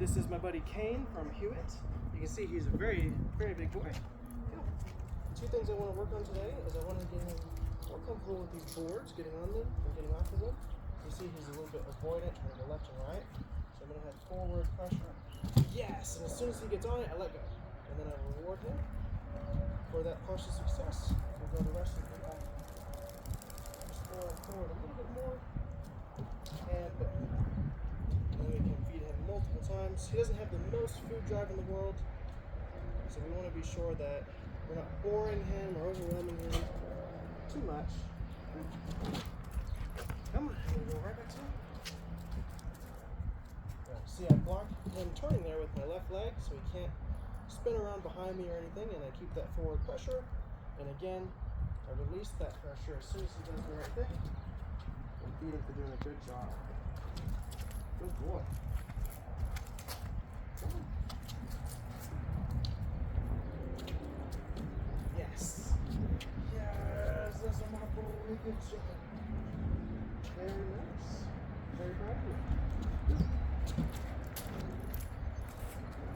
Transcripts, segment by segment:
This is my buddy Cain from Hewitt. You can see he's a very, very big boy. The two things I want to work on today is I want to get him more comfortable with these boards, getting on them and getting off of them. You see he's a little bit avoidant, trying to go left and right. So I'm going to have forward pressure. Yes! And as soon as he gets on it, I let go. And then I reward him for that partial success. We'll go the rest of the way back. Just forward a little bit more. And then we can feed him multiple times. He doesn't have the most food drive in the world, so we want to be sure that we're not boring him or overwhelming him too much. Come on, I'm going to go right back to him. See, I blocked him turning there with my left leg, so he can't spin around behind me or anything, and I keep that forward pressure. And again, I release that pressure as soon as he does the right thing. And feed him for doing a good job. Good boy. Yes. Yes, that's a my boy. Good job. Very nice. Very proud of you.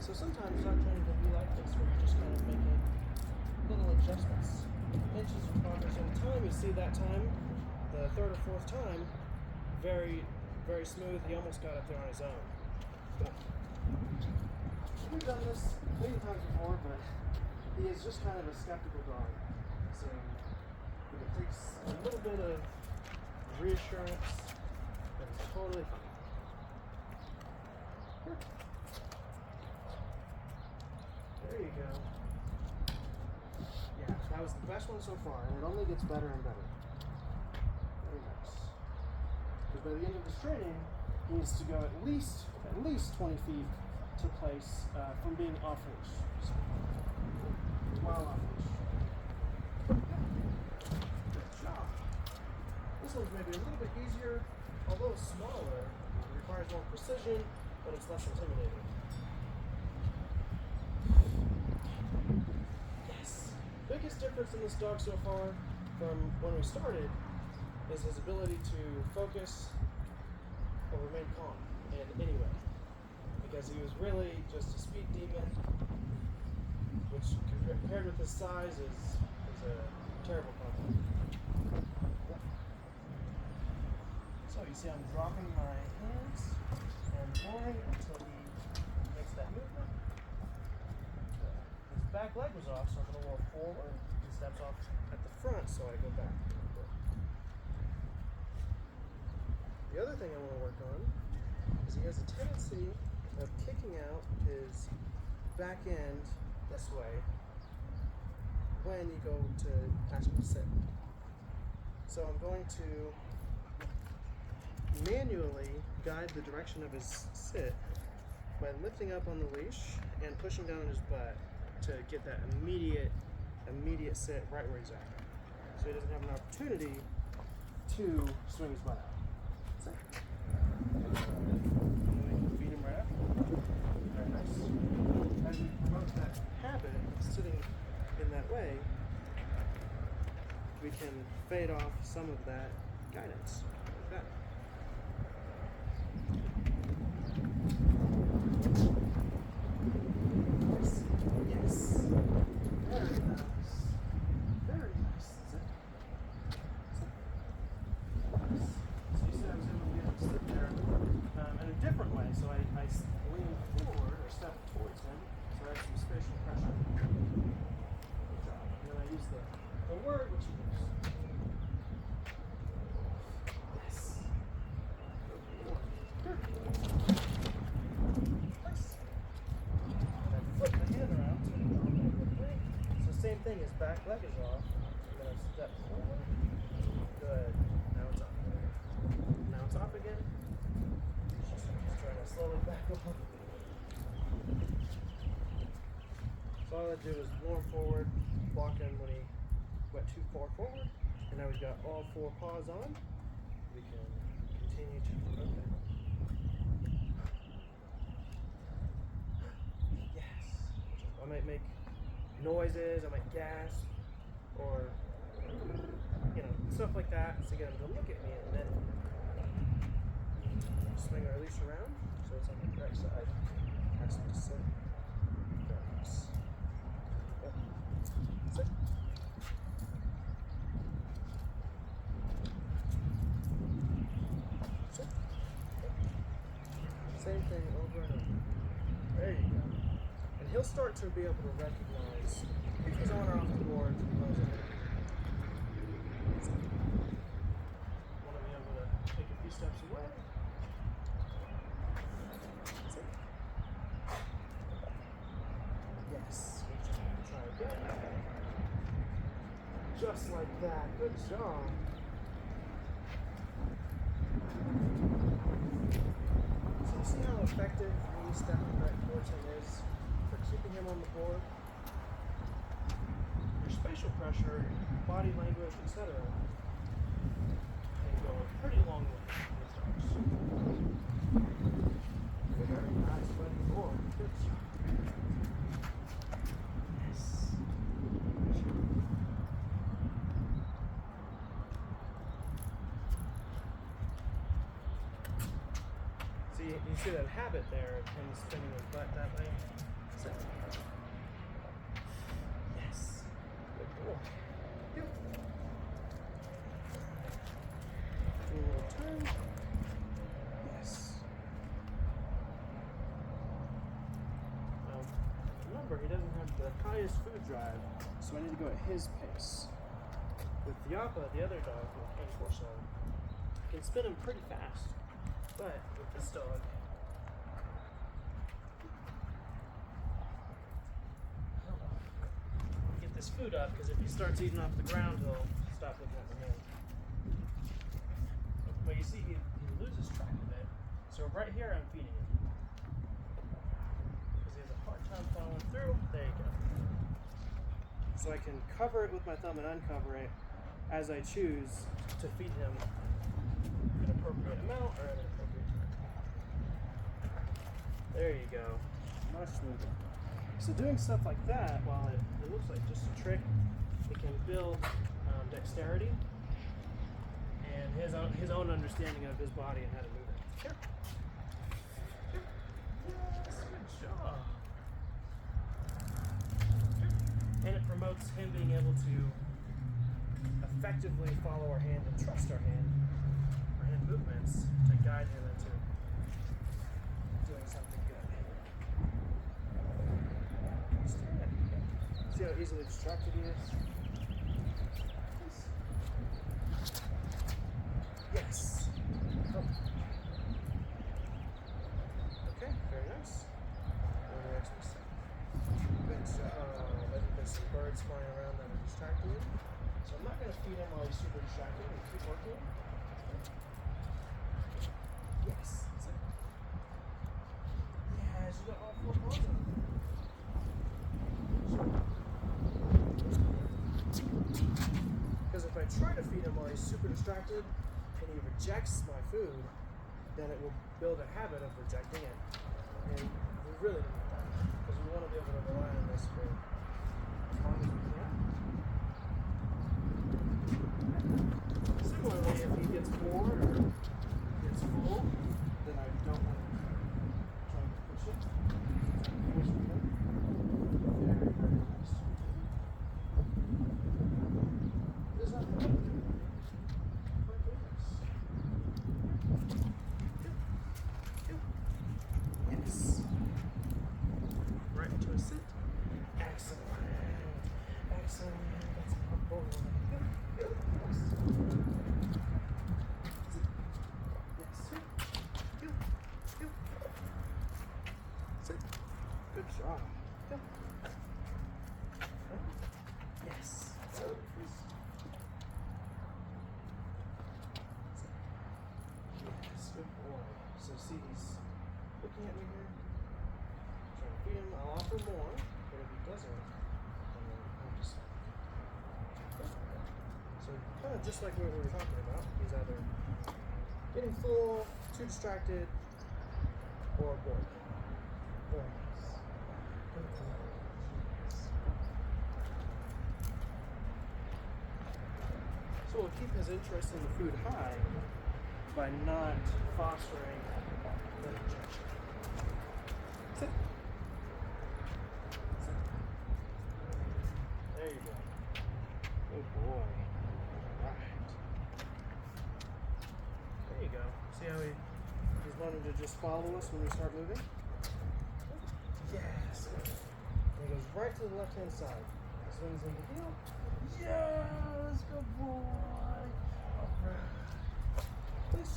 So sometimes dog training can be like this, where you're just kind of making little adjustments. Inches of progress in time. You see that time, the third or fourth time, very, very smooth. He almost got up there on his own. We've done this many times before, but he is just kind of a skeptical dog. So it takes a little bit of reassurance, but it's totally fine. There you go. Yeah, that was the best one so far, and it only gets better and better. Very nice. Because by the end of this training, he needs to go at least 20 feet to place from being off leash. So, while off leash. Good job. This one's maybe a little bit easier, although smaller. It requires more precision, but it's less intimidating. Yes. Biggest difference in this dog so far from when we started is his ability to focus or remain calm in any way. Because he was really just a speed demon, which compared with his size is a terrible compliment. So you see I'm dropping my hands and boring until he makes that movement. His back leg was off, so I'm going to roll forward. He steps off at the front, so I go back. The other thing I want to work on is he has a tendency of kicking out his back end this way when you go to actually sit. So I'm going to manually guide the direction of his sit by lifting up on the leash and pushing down on his butt to get that immediate sit right where he's at. So he doesn't have an opportunity to swing his butt out. Sit. Feed him right up. Very nice. As we promote that habit of sitting in that way, we can fade off some of that guidance like that. Yes. Very nice. Very nice. Sit. Nice. So you see I was able to get him to sit there in a different way. So I lean forward or step towards him, so I have some spatial pressure. Good job. And then I use the word which he knows. Yes. Good. Nice. And I flip the hand around so I can drop that quickly. So same thing, his back leg is off. And then I step forward. Good. Now it's up. Now it's off again. Just trying to slowly back up. So all I do is blow him forward, block him when he went too far forward, and now we've got all four paws on. We can continue to promote that. Yes. I might make noises, I might gasp, or stuff like that to get him to look at me, and then swing our leash around so it's on the correct side. thing over and over. There you go. And he'll start to be able to recognize if he's on or off the board. Want to be able to take a few steps away. That's it. Yes. Try again. Just like that. Good job. So you see how effective me stepping back towards him is for keeping him on the board? Your spatial pressure, body language, etc. can go a pretty long way with dogs. Very nice, buddy board. Good job. Yes. See, you see that habit there of him spinning his butt that way? So, yes. Good boy. Yep. Do a little turn. Yes. Now, remember, he doesn't have the highest food drive, so I need to go at his pace. With Yappa, the other dog, with Cain Corso, I can spin him pretty fast. But with this dog, get this food up, because if he starts eating off the ground, he'll stop looking at my hand. But you see, he loses track of it. So right here, I'm feeding him. Because he has a hard time following through. There you go. So I can cover it with my thumb and uncover it as I choose to feed him an appropriate amount or an appropriate time. There you go. Much smoother. So doing stuff like that, while it looks like just a trick, it can build dexterity and his own understanding of his body and how to move it. Sure. Sure. Yes, good job. Sure. And it promotes him being able to effectively follow our hand and trust our hand movements to guide him into doing something good. See how easily distracted he is? Yes. Oh. Okay, very nice. Go to the next one. Good job. I think there's some birds flying around that are distracting you. So I'm not going to feed him while he's super distracted and keep working. Yes, that's it. Yes, you got all 4 paws on. Because if I try to feed him while he's super distracted and he rejects my food, then it will build a habit of rejecting it. And we really don't want that. Because we want to be able to rely on this for as long as we can. Similarly, if he gets bored or gets full, then I don't want to try to push it. Push it in. Very, very nice. Is that right? My goodness. Yes. Right into a sit. Excellent. Excellent. That's a board. Yes. Good job. Yep. Yes. Yes, good boy. So see, he's looking at me here. Trying to feed him. I'll offer more, but if he doesn't, then I'll just. So kind of just like what we were talking about. He's either getting full, too distracted, or bored. Very nice. So we'll keep his interest in the food high by not fostering the rejection. Sit. Sit. There you go. Good boy. Alright. There you go. See how he's learning him to just follow us when we start moving. Yes. And he goes right to the left-hand side. Swings in the heel. Yes, good boy. All right. Please.